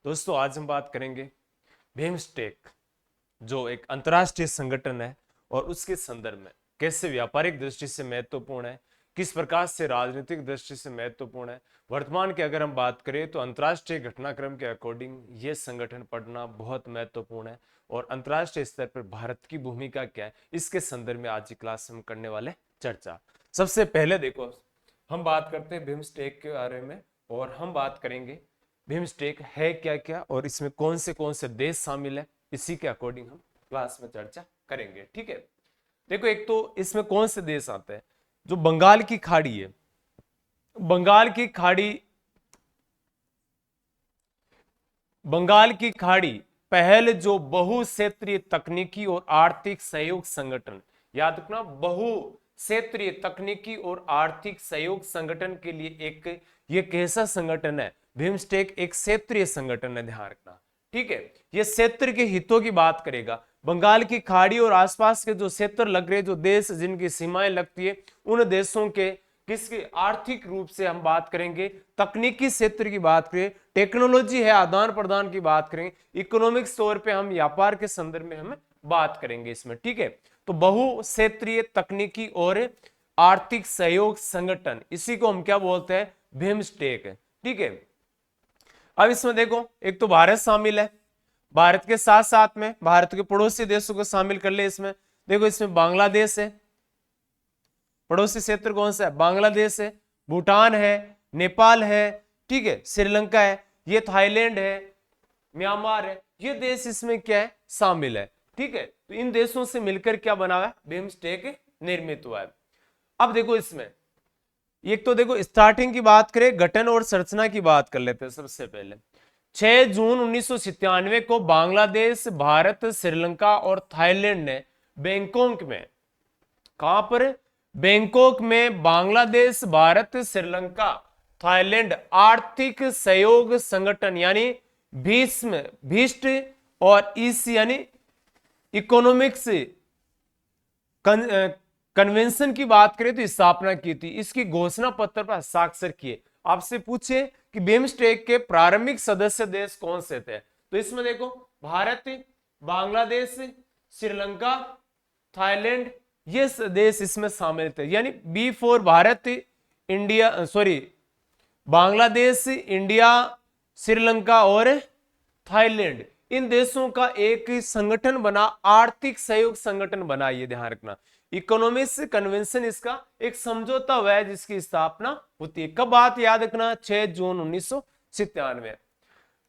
दोस्तों आज हम बात करेंगे बिम्स्टेक जो एक अंतर्राष्ट्रीय संगठन है और उसके संदर्भ में कैसे व्यापारिक दृष्टि से महत्वपूर्ण है, किस प्रकार से राजनीतिक दृष्टि से महत्वपूर्ण है। वर्तमान की अगर हम बात करें तो अंतर्राष्ट्रीय घटनाक्रम के अकॉर्डिंग ये संगठन पढ़ना बहुत महत्वपूर्ण है और अंतर्राष्ट्रीय स्तर पर भारत की भूमिका क्या है, इसके संदर्भ में आज की क्लास हम करने वाले चर्चा। सबसे पहले देखो, हम बात करते हैं बिम्स्टेक के बारे में और हम बात करेंगे बिम्स्टेक है क्या क्या और इसमें कौन से देश शामिल है, इसी के अकॉर्डिंग हम क्लास में चर्चा करेंगे। ठीक है, देखो एक तो इसमें कौन से देश आते हैं। जो बंगाल की खाड़ी है, बंगाल की खाड़ी पहल जो बहु क्षेत्रीय तकनीकी और आर्थिक सहयोग संगठन, याद रखना बहु क्षेत्रीय तकनीकी और आर्थिक सहयोग संगठन के लिए एक ये कैसा संगठन है, बिम्स्टेक एक क्षेत्रीय संगठन है, ध्यान रखना। ठीक है, ये क्षेत्र के हितों की बात करेगा। बंगाल की खाड़ी और आसपास के जो क्षेत्र लग रहे, जो देश जिनकी सीमाएं लगती है, उन देशों के किसकी आर्थिक रूप से हम बात करेंगे, तकनीकी क्षेत्र की बात करें, टेक्नोलॉजी है, आदान प्रदान की बात करें, इकोनॉमिक्स तौर पे हम व्यापार के संदर्भ में हम बात करेंगे इसमें। ठीक है, तो बहु क्षेत्रीय तकनीकी और आर्थिक सहयोग संगठन, इसी को हम क्या बोलते हैं, बिम्स्टेक। ठीक है, अब इसमें देखो एक तो भारत शामिल है, भारत के साथ साथ में भारत के पड़ोसी देशों को शामिल कर ले इसमें। देखो इसमें बांग्लादेश है, पड़ोसी क्षेत्र कौन सा है, बांग्लादेश है, भूटान है, नेपाल है, ठीक है, श्रीलंका है, ये थाईलैंड है, म्यांमार है, ये देश इसमें क्या है, शामिल है। ठीक है, तो इन देशों से मिलकर क्या बना हुआ है, बिम्स्टेक निर्मित हुआ है। अब देखो इसमें एक तो देखो स्टार्टिंग की बात करें, गठन और संरचना की बात कर लेते हैं। सबसे पहले 6 जून 1997 को बांग्लादेश, भारत, श्रीलंका और थाईलैंड ने बैंकॉक में, कहां पर, बैंकॉक में बांग्लादेश, भारत, श्रीलंका, थाईलैंड आर्थिक सहयोग संगठन यानी बीस्ट और ईस यानी इकोनॉमिक्स कन्वेंशन की बात करें तो स्थापना की थी। इसकी घोषणा पत्र पर हस्ताक्षर किए। आपसे पूछे कि बिम्स्टेक के प्रारंभिक सदस्य देश कौन से थे, तो इसमें देखो भारत, बांग्लादेश, श्रीलंका, थाईलैंड, ये देश इसमें शामिल थे। यानी B for Bharat, India, sorry, Bangladesh, India, Sri Lanka और थाईलैंड, इन देशों का एक संगठन बना, आर्थिक सहयोग संगठन बना। ये ध्यान रखना, इकोनॉमिक्स कन्वेंशन इसका एक समझौता हुआ है जिसकी स्थापना होती है। कब बात याद रखना, 6 जून 1997।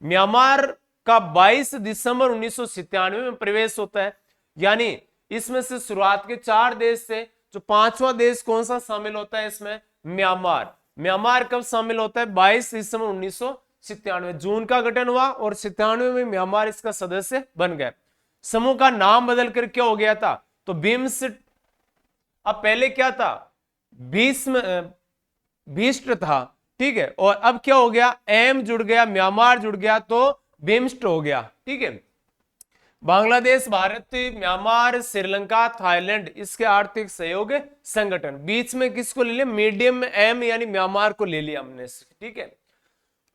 म्यांमार का 22 दिसंबर 1997 में प्रवेश होता है। यानी इसमें से शुरुआत के 4 देश से जो 5वां देश कौन सा शामिल होता है इसमें, म्यांमार। म्यांमार कब शामिल होता है, 22 दिसंबर 1997, जून का गठन हुआ और 97 में म्यांमार इसका सदस्य बन गया। समूह का नाम बदल कर क्या हो गया था, तो बिम्स, अब पहले क्या था, बीस्ट था। ठीक है, और अब क्या हो गया, एम जुड़ गया, म्यांमार जुड़ गया तो बिम्स्ट हो गया। ठीक है, बांग्लादेश, भारत, म्यांमार, श्रीलंका, थाईलैंड, इसके आर्थिक सहयोग संगठन। बीच में किसको ले लिया, मीडियम में एम यानी म्यांमार को ले लिया हमने। ठीक है,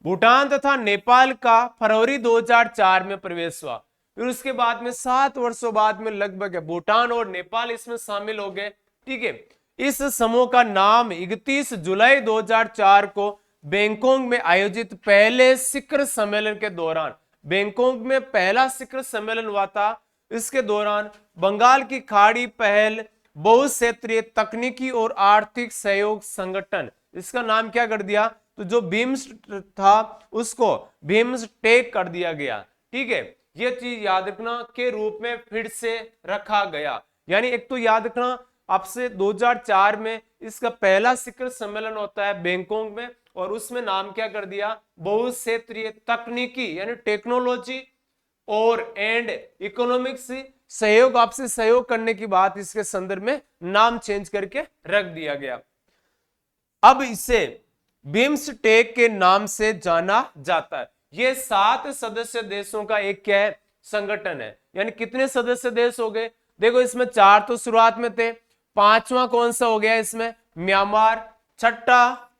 भूटान तथा नेपाल का फरवरी 2004 में प्रवेश हुआ। फिर उसके बाद में 7 वर्षों बाद में लगभग भूटान और नेपाल इसमें शामिल हो गए। ठीक है, इस समूह का नाम 31 जुलाई 2004 को बैंकॉक में आयोजित पहले शिखर सम्मेलन के दौरान, बैंकॉक में पहला शिखर सम्मेलन हुआ था, इसके दौरान बंगाल की खाड़ी पहल बहुक्षेत्रीय तकनीकी और आर्थिक सहयोग संगठन, इसका नाम क्या कर दिया, तो जो बिम्स था उसको बिम्स्टेक कर दिया गया। ठीक है, ये चीज याद रखना के रूप में फिर से रखा गया। यानी एक तो याद रखना आपसे 2004 में इसका पहला शिखर सम्मेलन होता है बैंकॉक में, और उसमें नाम क्या कर दिया, बहुक्षेत्रीय तकनीकी यानी टेक्नोलॉजी और एंड इकोनॉमिक्स सहयोग, आपसे सहयोग करने की बात इसके संदर्भ में नाम चेंज करके रख दिया गया। अब इसे बिम्स्टेक के नाम से जाना जाता है। यह 7 सदस्य देशों का एक क्या है, संगठन है। यानी कितने सदस्य देश हो गए, देखो इसमें 4 तो शुरुआत में थे, 5वां कौन सा हो गया इसमें, म्यांमार, 6ठा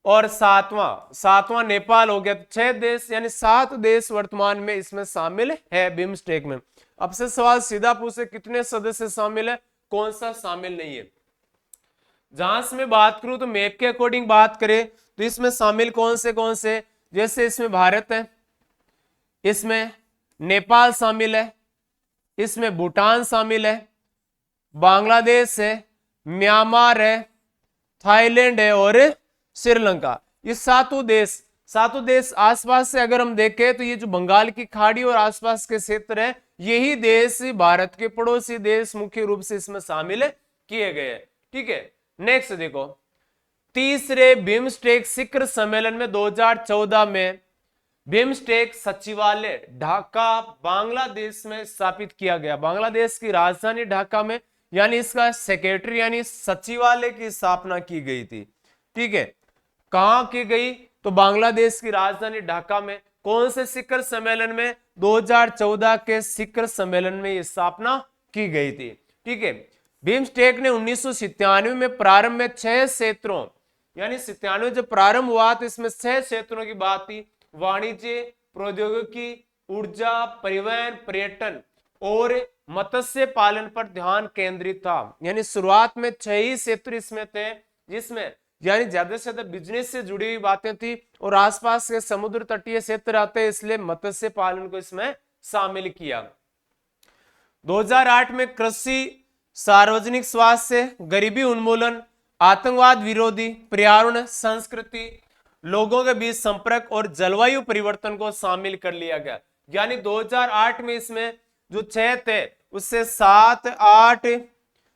और सातवां नेपाल हो गया। तो 6 देश यानी 7 देश वर्तमान में इसमें शामिल है बिम्स्टेक में। अब से सवाल सीधा पूछे कितने सदस्य शामिल है, कौन सा शामिल नहीं है। जहां से मैं बात करूं तो मैप के अकॉर्डिंग बात करें तो इसमें शामिल कौन से, जैसे इसमें भारत है, इसमें नेपाल शामिल है, इसमें भूटान शामिल है, बांग्लादेश है, म्यांमार है, थाईलैंड है और श्रीलंका। ये सातों देश आसपास से अगर हम देखें तो ये जो बंगाल की खाड़ी और आसपास के क्षेत्र है, यही देश भारत के पड़ोसी देश मुख्य रूप से इसमें शामिल किए गए हैं। ठीक है, नेक्स्ट देखो, तीसरे बिम्स्टेक शिखर सम्मेलन में 2014 में बिम्स्टेक सचिवालय ढाका बांग्लादेश में स्थापित किया गया। बांग्लादेश की राजधानी ढाका में, यानी इसका सेक्रेटरी यानी सचिवालय की स्थापना की गई थी। ठीक है, कहां की गई, तो बांग्लादेश की राजधानी ढाका में। कौन से शिखर सम्मेलन में, 2014 के शिखर सम्मेलन में यह स्थापना की गई थी। ठीक है, बिम्स्टेक ने 1997 में प्रारंभ में 6 क्षेत्रों, यानी 97 जब प्रारंभ हुआ तो इसमें 6 क्षेत्रों की बात थी। वाणिज्य, प्रौद्योगिकी, ऊर्जा, परिवहन, पर्यटन और मत्स्य पालन पर ध्यान केंद्रित था। यानी शुरुआत में 6 ही क्षेत्र इसमें थे, जिसमें यानी ज्यादा से ज्यादा बिजनेस से जुड़ी हुई बातें थी और आसपास के समुद्र तटीय क्षेत्र आते हैं, इसलिए मत्स्य पालन को इसमें शामिल किया। 2008 में कृषि, सार्वजनिक स्वास्थ्य, गरीबी उन्मूलन, आतंकवाद विरोधी, पर्यावरण, संस्कृति, लोगों के बीच संपर्क और जलवायु परिवर्तन को शामिल कर लिया गया। यानी 2008 में इसमें जो 6 थे उससे 7, 8,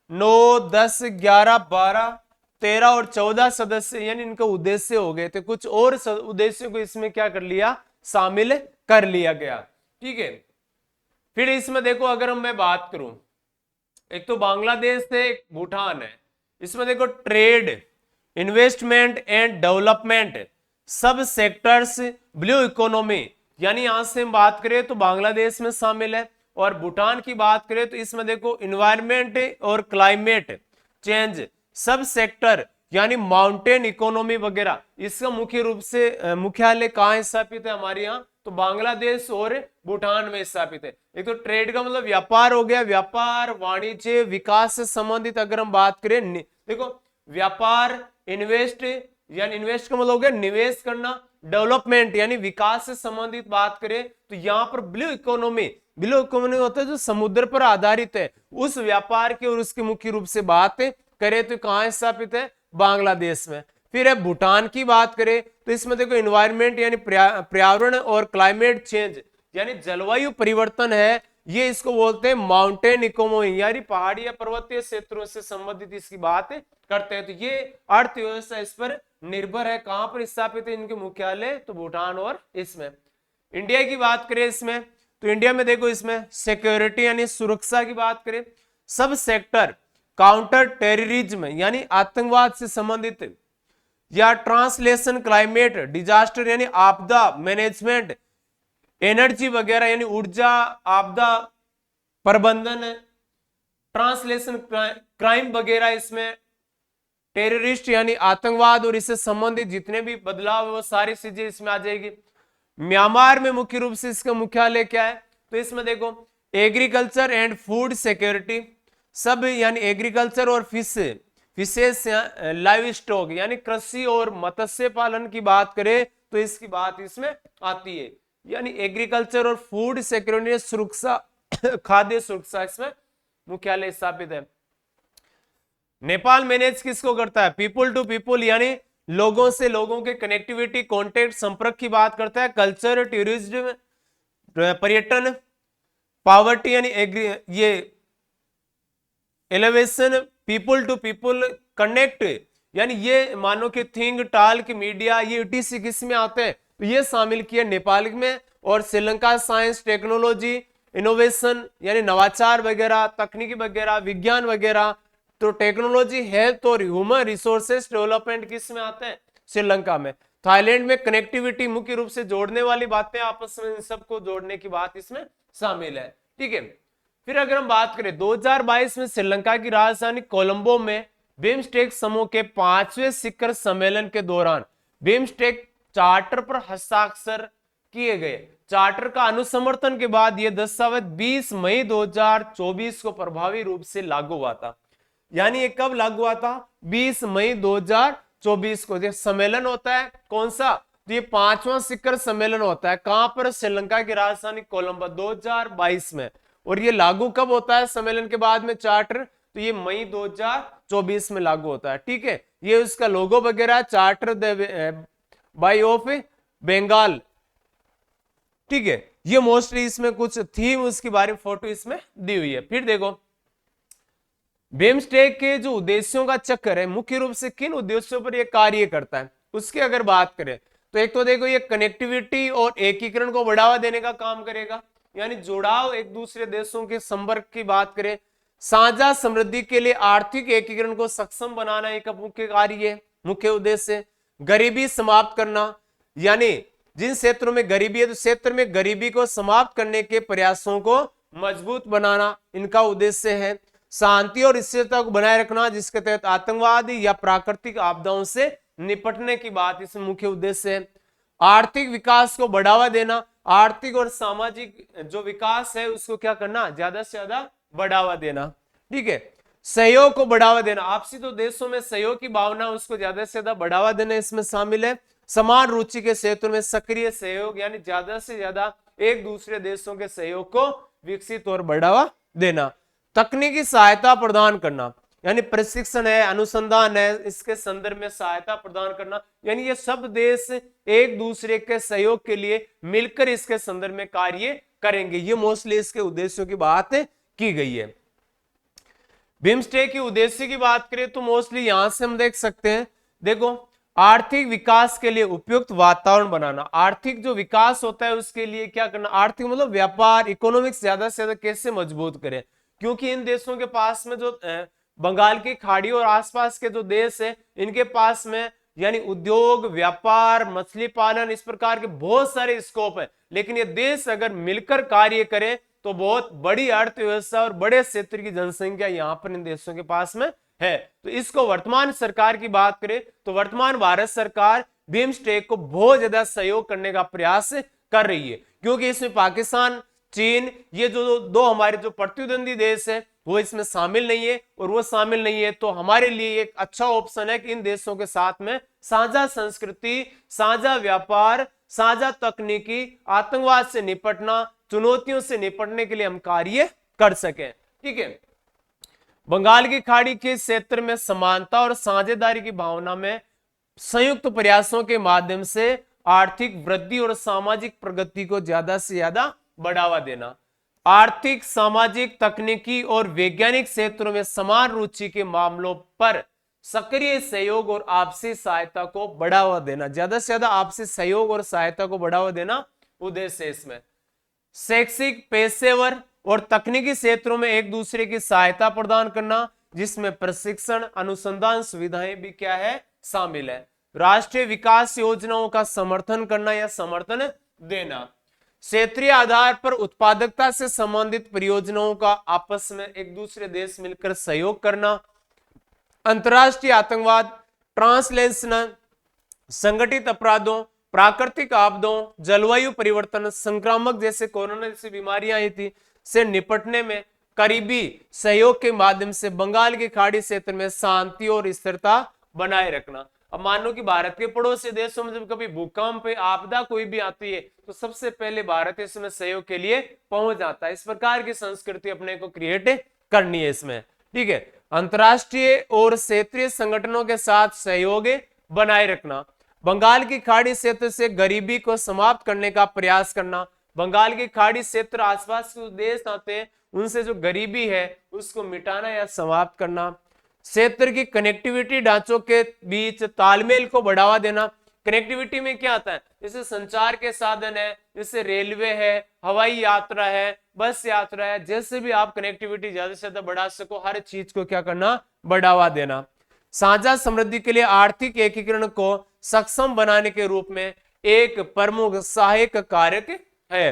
9, 10, 11, 12, 13 और 14 सदस्य यानी इनका उद्देश्य हो गए थे। कुछ और उद्देश्यों को इसमें क्या कर लिया, शामिल कर लिया गया। ठीक है, फिर इसमें देखो अगर मैं बात करूं, एक तो बांग्लादेश है, एक भूटान है। इसमें देखो ट्रेड, इन्वेस्टमेंट एंड डेवलपमेंट, सब सेक्टर्स, ब्लू इकोनॉमी, यानी यहां से हम बात करें तो बांग्लादेश में शामिल है। और भूटान की बात करें तो इसमें देखो इन्वायरमेंट और क्लाइमेट चेंज, सब सेक्टर यानी माउंटेन इकोनॉमी वगैरह। इसका मुख्य रूप से मुख्यालय कहां स्थापित है हमारे यहाँ, तो बांग्लादेश और भूटान में स्थापित है। एक तो ट्रेड का मतलब व्यापार हो गया, व्यापार, वाणिज्य, विकास से संबंधित अगर हम बात करें, देखो व्यापार, इन्वेस्ट यानी इन्वेस्ट का मतलब हो गया निवेश करना, डेवलपमेंट यानी विकास से संबंधित बात करें तो यहाँ पर ब्लू इकोनॉमी होता है जो समुद्र पर आधारित है, उस व्यापार की और उसकी मुख्य रूप से बात करें तो कहां स्थापित है, बांग्लादेश में। फिर है भूटान की बात करें तो इसमें देखो इन्वायरमेंट यानी पर्यावरण और क्लाइमेट चेंज यानी जलवायु परिवर्तन है, ये इसको बोलते हैं माउंटेन इकोनॉमी, यानी पहाड़ी या पर्वतीय क्षेत्रों से संबंधित इसकी बात करते हैं। तो ये अर्थव्यवस्था इस पर निर्भर है। कहां पर स्थापित है इनके मुख्यालय, तो भूटान और इसमें। इंडिया की बात करें इसमें तो इंडिया में देखो इसमें सिक्योरिटी यानी सुरक्षा की बात करें, सब सेक्टर, काउंटर टेररिज्म यानी आतंकवाद से संबंधित, या ट्रांसलेशन, क्लाइमेट डिजास्टर यानी आपदा मैनेजमेंट, एनर्जी वगैरह यानी ऊर्जा, आपदा प्रबंधन, ट्रांसलेशन, क्राइम वगैरह, इसमें टेररिस्ट यानी आतंकवाद और इससे संबंधित जितने भी बदलाव है वो सारी चीजें इसमें आ जाएगी। म्यांमार में मुख्य रूप से इसका मुख्यालय क्या है, तो इसमें देखो एग्रीकल्चर एंड फूड सिक्योरिटी, सब यानी एग्रीकल्चर और फिशेस लाइव स्टॉक यानी कृषि और मत्स्य पालन की बात करें तो इसकी बात इसमें आती है। यानी एग्रीकल्चर और फूड सिक्योरिटी सुरक्षा, खाद्य सुरक्षा, इसमें मुख्यालय स्थापित है। नेपाल मैनेज किसको करता है, पीपुल टू पीपुल यानी लोगों से लोगों के कनेक्टिविटी, कॉन्टेक्ट, संपर्क की बात करता है। कल्चर, टूरिज्म, पर्यटन, पावर्टी यानी ये alleviation, people to people connect यानी ये मानो कि थिंग टाल्क, मीडिया, ये ईटीसी किस में आते हैं, तो ये शामिल किया नेपाल में। और श्रीलंका साइंस, टेक्नोलॉजी, इनोवेशन यानी नवाचार वगैरह, तकनीकी वगैरह, विज्ञान वगैरह, तो टेक्नोलॉजी, हेल्थ और ह्यूमन रिसोर्सेस डेवलपमेंट किस में आते हैं, श्रीलंका में। थाईलैंड में कनेक्टिविटी, मुख्य रूप से जोड़ने वाली बातें, आपस में सबको जोड़ने की बात इसमें शामिल है। ठीक है, फिर अगर हम बात करें 2022 में श्रीलंका की राजधानी कोलंबो में बिम्स्टेक समूह के 5वें शिखर सम्मेलन के दौरान बिम्स्टेक चार्टर पर हस्ताक्षर किए गए। चार्टर का अनुसमर्थन के बाद यह दस्तावेज 20 मई 2024 को प्रभावी रूप से लागू हुआ था। यानी ये कब लागू हुआ था? 20 मई 2024 को। ये सम्मेलन होता है कौन सा? तो ये 5वां शिखर सम्मेलन होता है। कहां पर? श्रीलंका की राजधानी कोलंबो 2022 में। और ये लागू कब होता है सम्मेलन के बाद में चार्टर? तो ये मई 2024 में लागू होता है। ठीक है, ये उसका लोगो वगैरह चार्टर बाय ऑफ बंगाल। ठीक है, ये मोस्टली इसमें कुछ थीम उसके बारे में फोटो इसमें दी हुई है। फिर देखो बिम्स्टेक के जो उद्देश्यों का चक्कर है, मुख्य रूप से किन उद्देश्यों पर यह कार्य करता है उसकी अगर बात करें तो एक तो देखो ये कनेक्टिविटी और एकीकरण को बढ़ावा देने का काम करेगा, यानी जुड़ाव एक दूसरे देशों के संपर्क की बात करें। साझा समृद्धि के लिए आर्थिक एकीकरण को सक्षम बनाना एक मुख्य कार्य है, मुख्य उद्देश्य। गरीबी समाप्त करना, यानी जिन क्षेत्रों में गरीबी है तो क्षेत्र में गरीबी को समाप्त करने के प्रयासों को मजबूत बनाना इनका उद्देश्य है। शांति और स्थिरता को बनाए रखना, जिसके तहत आतंकवाद या प्राकृतिक आपदाओं से निपटने की बात इसमें मुख्य उद्देश्य है। आर्थिक विकास को बढ़ावा देना, आर्थिक और सामाजिक जो विकास है उसको क्या करना? ज्यादा से ज्यादा बढ़ावा देना। ठीक है, सहयोग को बढ़ावा देना, आपसी तो देशों में सहयोग की भावना उसको ज्यादा से ज्यादा बढ़ावा देना इसमें शामिल है। समान रुचि के क्षेत्रों में सक्रिय सहयोग, यानी ज्यादा से ज्यादा एक दूसरे देशों के सहयोग को विकसित और बढ़ावा देना। तकनीकी सहायता प्रदान करना, यानी प्रशिक्षण है, अनुसंधान है, इसके संदर्भ में सहायता प्रदान करना, यानी ये सब देश एक दूसरे के सहयोग के लिए मिलकर इसके संदर्भ में कार्य करेंगे। ये मोस्टली इसके उद्देश्यों की बात की गई है। बिम्स्टेक के उद्देश्य की बात करें तो मोस्टली यहां से हम देख सकते हैं, देखो आर्थिक विकास के लिए उपयुक्त वातावरण बनाना। आर्थिक जो विकास होता है उसके लिए क्या करना? आर्थिक मतलब व्यापार, इकोनॉमिक्स ज्यादा से ज्यादा कैसे मजबूत करें, क्योंकि इन देशों के पास में जो बंगाल की खाड़ी और आसपास के जो देश है इनके पास में यानी उद्योग, व्यापार, मछली पालन, इस प्रकार के बहुत सारे स्कोप है। लेकिन ये देश अगर मिलकर कार्य करें तो बहुत बड़ी अर्थव्यवस्था और बड़े क्षेत्र की जनसंख्या यहाँ पर इन देशों के पास में है। तो इसको वर्तमान सरकार की बात करें तो वर्तमान भारत सरकार बिम्स्टेक को बहुत ज्यादा सहयोग करने का प्रयास कर रही है, क्योंकि इसमें पाकिस्तान, चीन, ये जो दो हमारे जो प्रतिद्वंदी देश है वो इसमें शामिल नहीं है। और वो शामिल नहीं है तो हमारे लिए एक अच्छा ऑप्शन है कि इन देशों के साथ में साझा संस्कृति, साझा व्यापार, साझा तकनीकी, आतंकवाद से निपटना, चुनौतियों से निपटने के लिए हम कार्य कर सकें। ठीक है, बंगाल की खाड़ी के क्षेत्र में समानता और साझेदारी की भावना में संयुक्त प्रयासों के माध्यम से आर्थिक वृद्धि और सामाजिक प्रगति को ज्यादा से ज्यादा बढ़ावा देना। आर्थिक, सामाजिक, तकनीकी और वैज्ञानिक क्षेत्रों में समान रुचि के मामलों पर सक्रिय सहयोग और आपसी सहायता को बढ़ावा देना। ज्यादा से ज्यादा आपसी सहयोग और सहायता को बढ़ावा देना उद्देश्य है इसमें। शैक्षिक, पेशेवर और तकनीकी क्षेत्रों में एक दूसरे की सहायता प्रदान करना, जिसमें प्रशिक्षण, अनुसंधान सुविधाएं भी क्या है? शामिल है। राष्ट्रीय विकास योजनाओं का समर्थन करना या समर्थन देना। क्षेत्रीय आधार पर उत्पादकता से संबंधित परियोजनाओं का आपस में एक दूसरे देश मिलकर सहयोग करना। अंतर्राष्ट्रीय आतंकवाद, ट्रांसलेशनल, संगठित अपराधों, प्राकृतिक आपदाओं, जलवायु परिवर्तन, संक्रामक जैसे कोरोना जैसी बीमारियां आई थी से निपटने में करीबी सहयोग के माध्यम से बंगाल की खाड़ी क्षेत्र में शांति और स्थिरता बनाए रखना। अब मान लो कि भारत के पड़ोसी देशों में जब कभी भूकंप, आपदा कोई भी आती है तो सबसे पहले भारत इसमें सहयोग के लिए पहुंच जाता है। इस प्रकार की संस्कृति अपने को क्रिएट करनी है इसमें। ठीक है, अंतर्राष्ट्रीय और क्षेत्रीय संगठनों के साथ सहयोग बनाए रखना। बंगाल की खाड़ी क्षेत्र से गरीबी को समाप्त करने का प्रयास करना। बंगाल की खाड़ी क्षेत्र आसपास के देश आते हैं उनसे जो गरीबी है उसको मिटाना या समाप्त करना। क्षेत्र की कनेक्टिविटी ढांचों के बीच तालमेल को बढ़ावा देना। कनेक्टिविटी में क्या आता है? जैसे संचार के साधन है, जैसे रेलवे है, हवाई यात्रा है, बस यात्रा है, जैसे भी आप कनेक्टिविटी ज्यादा से ज्यादा बढ़ा सको, हर चीज को क्या करना? बढ़ावा देना। साझा समृद्धि के लिए आर्थिक एकीकरण को सक्षम बनाने के रूप में एक प्रमुख सहायक कारक है।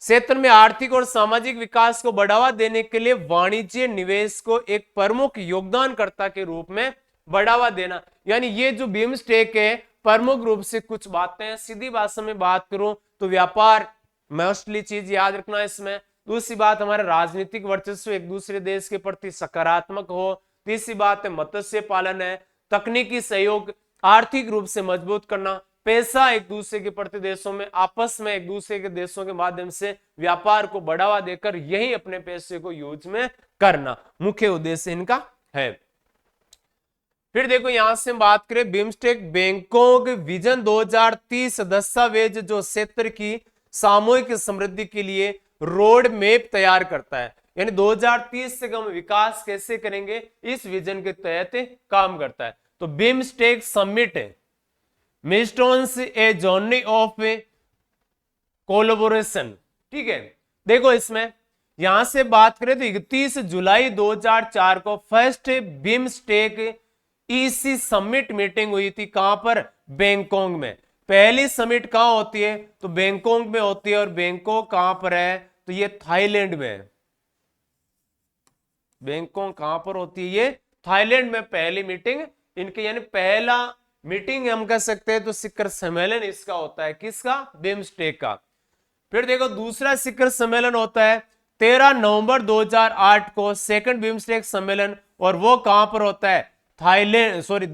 क्षेत्र में आर्थिक और सामाजिक विकास को बढ़ावा देने के लिए वाणिज्य निवेश को एक प्रमुख योगदानकर्ता के रूप में बढ़ावा देना। यानी ये जो बिम्स्टेक है प्रमुख रूप से कुछ बातें हैं। सीधी भाषा में बात करूं तो व्यापार मोस्टली चीज याद रखना इसमें। दूसरी बात हमारा राजनीतिक वर्चस्व एक दूसरे देश के प्रति सकारात्मक हो। तीसरी बात है मत्स्य पालन है। तकनीकी सहयोग, आर्थिक रूप से मजबूत करना, पैसा एक दूसरे के प्रति देशों में आपस में एक दूसरे के देशों के माध्यम से व्यापार को बढ़ावा देकर यही अपने पैसे को यूज में करना मुख्य उद्देश्य इनका है। फिर देखो यहां से हम बात करें बिम्स्टेक बैंकॉक विजन 2030 दस्तावेज जो क्षेत्र की सामूहिक समृद्धि के लिए रोड मैप तैयार करता है, यानी 2030 से हम विकास कैसे करेंगे इस विजन के तहत काम करता है। तो BIMSTEC summit milestones a journey of collaboration, ठीक है। देखो इसमें यहां से बात करें तो 31 जुलाई 2004 को first BIMSTEC EC summit meeting हुई थी। कहां पर? बैंकॉक में। पहली समिट कहां होती है? तो बैंकॉक में होती है। और बैंकॉक कहां पर है? तो ये थाईलैंड में है। बैंकॉक कहां पर होती है? ये थाईलैंड में पहली मीटिंग इनके, यानी पहला मीटिंग हम कह सकते हैं तो शिखर सम्मेलन इसका होता है। किसका? बिम्स्टेक का। फिर देखो दूसरा शिखर सम्मेलन होता है 13 नवंबर 2008 को सेकंड बिम्स्टेक सम्मेलन, और वो कहां पर होता है? थाईलैंड, सॉरी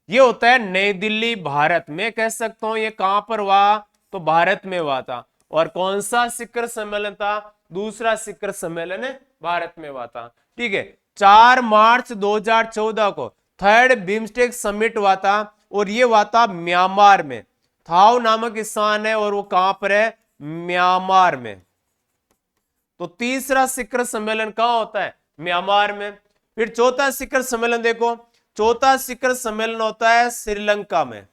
ये होता है नई दिल्ली भारत में। कह सकता हूं ये कहां पर हुआ? तो भारत में हुआ था। और कौन सा शिखर सम्मेलन था? दूसरा शिखर सम्मेलन भारत में हुआ था, ठीक है। 4 मार्च 2014 को थर्ड बिम्स्टेक समिट हुआ था, और ये हुआ था म्यांमार में। थाओ नामक स्थान है और वो कहां पर है? म्यांमार में। तो तीसरा शिखर सम्मेलन कहां होता है? म्यांमार में। फिर चौथा शिखर सम्मेलन देखो, चौथा शिखर सम्मेलन होता है श्रीलंका में।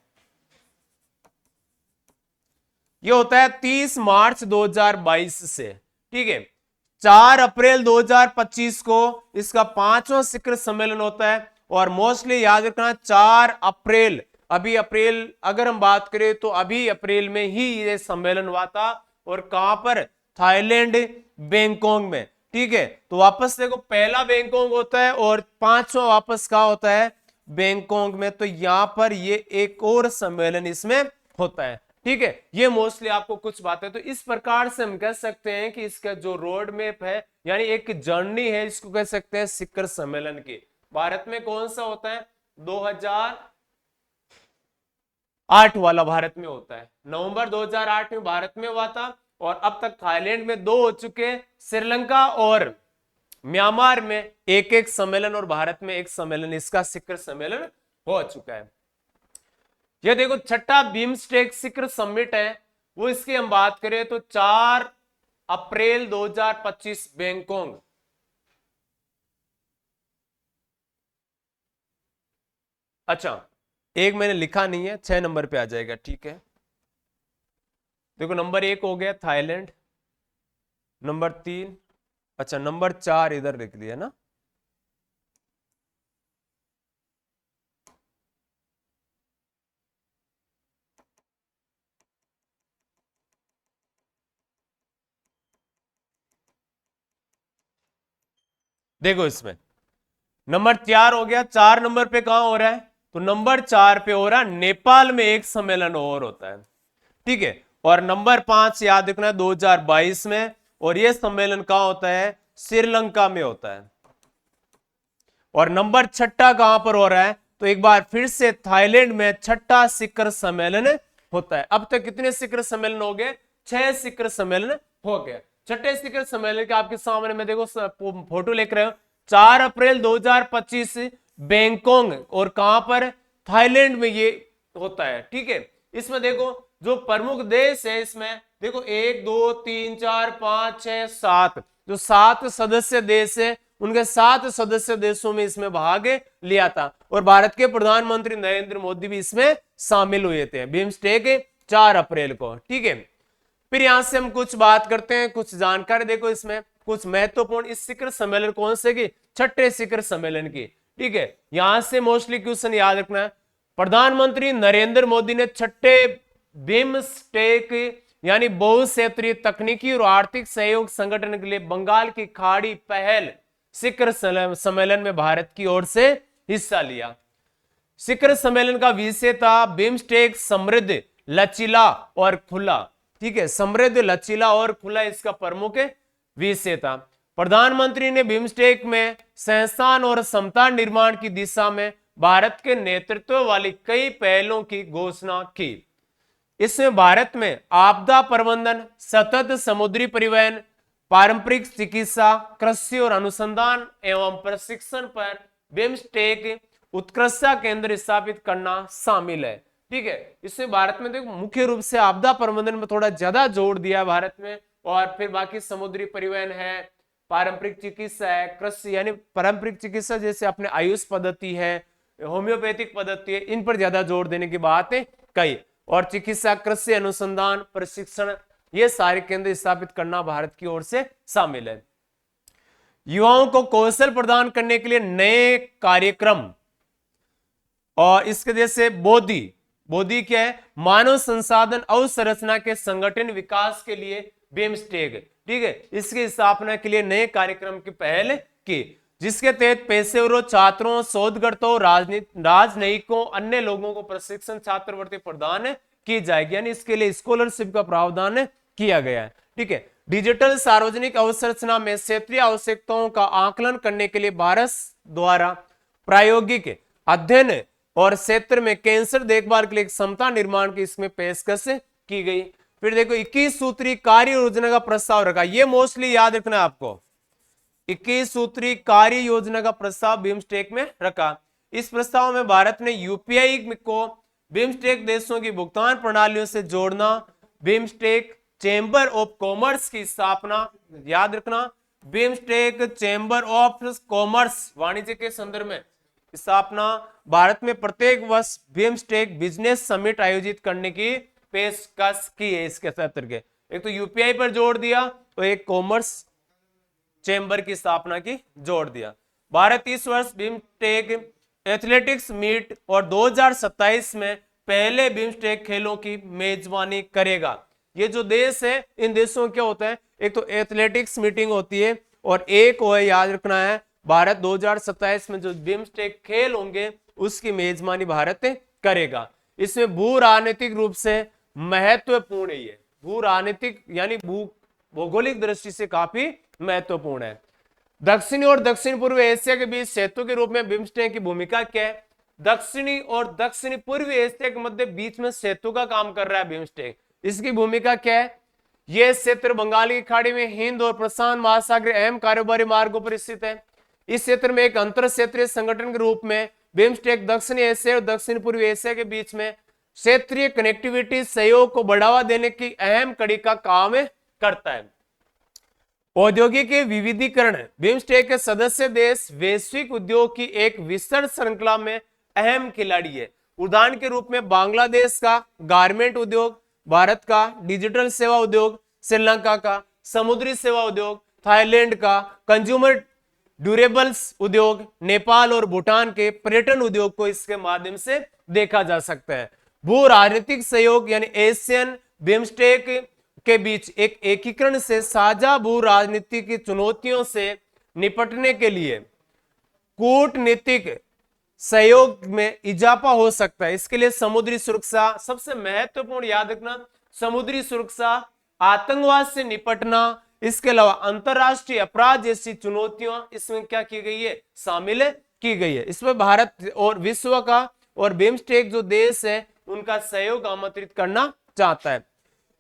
यह होता है 30 मार्च 2022 से, ठीक है। 4 अप्रैल 2025 को इसका 5वां शिखर सम्मेलन होता है। और मोस्टली याद रखना 4 अप्रैल, अभी अप्रैल अगर हम बात करें तो अभी अप्रैल में ही ये सम्मेलन हुआ था। और कहां पर? थाईलैंड बैंकॉक में, ठीक है। तो वापस देखो पहला बैंकॉक होता है और 5वां वापस कहां होता है? बैंकॉक में। तो यहां पर ये एक और सम्मेलन इसमें होता है, ठीक है। ये मोस्टली आपको कुछ बातें, तो इस प्रकार से हम कह सकते हैं कि इसका जो रोड मैप है यानी एक जर्नी है, इसको कह सकते हैं शिखर सम्मेलन की। भारत में कौन सा होता है? 2008 वाला भारत में होता है। नवंबर 2008 में भारत में हुआ था, और अब तक थाईलैंड में 2 हो चुके, श्रीलंका और म्यांमार में एक एक सम्मेलन, और भारत में एक सम्मेलन इसका शिखर सम्मेलन हो चुका है। ये देखो छठा बिम्स्टेक शिखर समिट है, वो इसकी हम बात करें तो 4 अप्रैल 2025 बैंकॉक। अच्छा एक मैंने लिखा नहीं है, 6 नंबर पे आ जाएगा, ठीक है। देखो नंबर 1 हो गया थाईलैंड, नंबर 3, अच्छा नंबर 4 इधर लिख दिया ना। देखो इसमें नंबर 4 हो गया। 4 नंबर पे कहां हो रहा है? तो नंबर 4 पे हो रहा है नेपाल में एक सम्मेलन और होता है, ठीक है। और नंबर 5 याद रखना 2022 में, और यह सम्मेलन कहां होता है? श्रीलंका में होता है। और नंबर 6 कहां पर हो रहा है? तो एक बार फिर से थाईलैंड में 6ठा शिखर सम्मेलन होता है। अब तक कितने शिखर सम्मेलन हो गए? 6 शिखर सम्मेलन हो गए। 6ठे शिखर सम्मेलन के आपके सामने में देखो फोटो लिख रहे हो। 4 अप्रैल 2025 बैंकॉक, और कहां पर? थाईलैंड में ये होता है, ठीक है। इसमें देखो जो प्रमुख देश है, इसमें देखो 1 2 3 4 5 6 7, जो 7 सदस्य देश है, उनके 7 सदस्य देशों में इसमें भाग लिया था। और भारत के प्रधानमंत्री नरेंद्र मोदी भी इसमें शामिल हुए थे बिम्स्टेक 4 अप्रैल को, ठीक है। फिर यहां से हम कुछ बात करते हैं, कुछ जानकारी देखो इसमें कुछ महत्वपूर्ण इस शिखर सम्मेलन कौन से की? 6ठे शिखर सम्मेलन की, ठीक है। यहां से मोस्टली क्वेश्चन याद रखना है। प्रधानमंत्री नरेंद्र मोदी ने 6ठे बिम्स्टेक यानी बहुक्षेत्रीय तकनीकी और आर्थिक सहयोग संगठन के लिए बंगाल की खाड़ी पहल शिखर सम्मेलन में भारत की ओर से हिस्सा लिया। शिखर सम्मेलन का विषय था बिम्स्टेक समृद्ध, लचीला और खुला। ठीक है, समृद्ध, लचीला और खुला इसका प्रमुख विषय था। प्रधानमंत्री ने बिम्स्टेक में सहस्थान और समता निर्माण की दिशा में भारत के नेतृत्व वाली कई पहलों की घोषणा की। इसमें भारत में आपदा प्रबंधन, सतत समुद्री परिवहन, पारंपरिक चिकित्सा, कृषि और अनुसंधान एवं प्रशिक्षण पर बिम्स्टेक उत्कृष्टता केंद्र स्थापित करना शामिल है। ठीक है, इसमें भारत में देखो मुख्य रूप से आपदा प्रबंधन में थोड़ा ज्यादा जोर दिया है भारत में, और फिर बाकी समुद्री परिवहन है, पारंपरिक चिकित्सा है, कृषि यानी पारंपरिक चिकित्सा जैसे अपने आयुष पद्धति है, होम्योपैथिक पद्धति है, इन पर ज्यादा जोर देने की बात है कही। और चिकित्सा, कृषि, अनुसंधान, प्रशिक्षण, ये सारे केंद्र स्थापित करना भारत की ओर से शामिल है। युवाओं को कौशल प्रदान करने के लिए नए कार्यक्रम, और इसके जैसे बोधी क्या है, मानव संसाधन अवसंरचना के संगठन विकास के लिए बिम्स्टेक। ठीक है, इसकी स्थापना के लिए नए कार्यक्रम की पहल की, जिसके तहत पेशेवरों, छात्रों, शोधकर्ताओं, राजनयिकों, अन्य लोगों को प्रशिक्षण छात्रवृत्ति प्रदान की जाएगी, यानी इसके लिए स्कॉलरशिप का प्रावधान किया गया है। ठीक है, डिजिटल सार्वजनिक अवसंरचना में क्षेत्रीय आवश्यकताओं का आकलन करने के लिए भारत द्वारा प्रायोगिक अध्ययन और क्षेत्र में कैंसर देखभाल के लिए क्षमता निर्माण की इसमें पेशकश की गई। फिर देखो 21 सूत्री कार्य योजना का प्रस्ताव रखा, ये मोस्टली याद रखना आपको, 21 सूत्री कार्य योजना का प्रस्ताव बिम्स्टेक में रखा। इस प्रस्ताव में भारत ने यूपीआई को बिम्स्टेक देशों की भुगतान प्रणालियों से जोड़ना, बिम्स्टेक चेंबर ऑफ कॉमर्स की स्थापना, याद रखना, बिम्स्टेक चेंबर ऑफ कॉमर्स वाणिज्य के संदर्भ में स्थापना, भारत में प्रत्येक वर्ष बिम्स्टेक बिजनेस समिट आयोजित करने की पेशकश की है। इसके सत्र के एक तो यूपीआई पर जोड़ दिया, तो एक कॉमर्स चेंबर की स्थापना की जोड़ दिया। भारत इस वर्ष बिम्स्टेक एथलेटिक्स मीट और 2027 में पहले बिम्स्टेक खेलों की मेजबानी करेगा। ये जो देश है, इन देशों क्या होता है, एक तो एथलेटिक्स मीटिंग होती है, और एक वो है, याद रखना है, भारत 2027 में जो बिम्स्टेक खेल होंगे उसकी मेजबानी भारत करेगा। इसमें भू राजनीतिक रूप से महत्वपूर्ण है, ये भू राजनीतिक यानी भौगोलिक दृष्टि से काफी महत्वपूर्ण है। दक्षिणी और दक्षिण पूर्व एशिया के बीच सेतु के रूप में बिम्स्टेक की भूमिका क्या है? दक्षिणी और दक्षिणी पूर्व एशिया के मध्य बीच में सेतु का काम कर रहा है बिम्स्टेक। इसकी भूमिका क्या है? यह क्षेत्र बंगाल की खाड़ी में हिंद और प्रशांत महासागर अहम कारोबारी मार्गों पर स्थित है। इस क्षेत्र में एक अंतर क्षेत्रीय संगठन के रूप में बिम्स्टेक दक्षिणी एशिया और दक्षिण पूर्व एशिया के बीच में क्षेत्रीय कनेक्टिविटी सहयोग को बढ़ावा देने की अहम कड़ी का काम करता है। औद्योगिक विविधीकरण, बिम्स्टेक के सदस्य देश वैश्विक उद्योग की एक विस्तृत श्रृंखला में अहम खिलाड़ी है। उदाहरण के रूप में बांग्लादेश का गारमेंट उद्योग, भारत का डिजिटल सेवा उद्योग, श्रीलंका का समुद्री सेवा उद्योग, थाईलैंड का कंज्यूमर ड्यूरेबल्स उद्योग, नेपाल और भूटान के पर्यटन उद्योग को इसके माध्यम से देखा जा सकता है। भू राजनीतिक सहयोग यानी एशियन बिम्स्टेक के बीच एक एकीकरण से साझा भू राजनीति की चुनौतियों से निपटने के लिए कूटनीतिक सहयोग में इजाफा हो सकता है। इसके लिए समुद्री सुरक्षा सबसे महत्वपूर्ण, याद रखना, समुद्री सुरक्षा, आतंकवाद से निपटना, इसके अलावा अंतरराष्ट्रीय अपराध जैसी चुनौतियां इसमें क्या की गई है, शामिल की गई है। इसमें भारत और विश्व का और बिम्स्टेक जो देश है उनका सहयोग आमंत्रित करना चाहता है।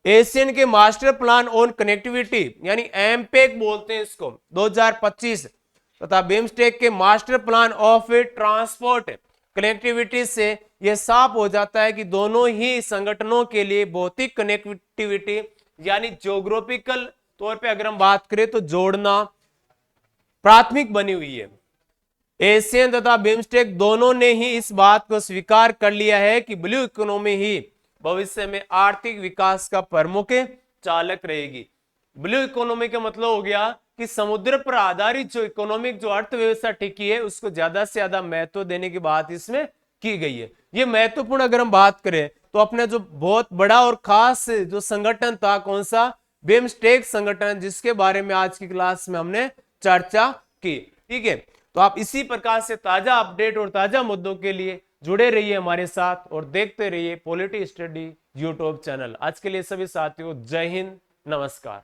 एशियन के मास्टर प्लान ऑन कनेक्टिविटी यानी एमपेक बोलते हैं इसको 2025 तथा बिम्स्टेक के master plan of transport connectivity से यह साफ हो जाता है कि दोनों ही संगठनों के लिए भौतिक कनेक्टिविटी यानी ज्योग्राफिकल तौर पे अगर हम बात करें तो जोड़ना प्राथमिक बनी हुई है। एशियन तथा बिम्स्टेक दोनों ने ही इस बात को स्वीकार कर लिया है कि ब्लू इकोनॉमी ही भविष्य में आर्थिक विकास का प्रमुख चालक रहेगी। ब्लू इकोनॉमी का मतलब हो गया कि समुद्र पर आधारित जो इकोनॉमिक जो अर्थव्यवस्था टिकी है उसको ज्यादा से ज्यादा महत्व देने की बात इसमें की गई है। ये महत्वपूर्ण अगर हम बात करें तो अपने जो बहुत बड़ा और खास जो संगठन था, कौन सा? बिम्स्टेक संगठन, जिसके बारे में आज की क्लास में हमने चर्चा की। ठीक है, तो आप इसी प्रकार से ताजा अपडेट और ताजा मुद्दों के लिए जुड़े रहिए हमारे साथ और देखते रहिए पॉलिटी स्टडी यूट्यूब चैनल। आज के लिए सभी साथियों जय हिंद, नमस्कार।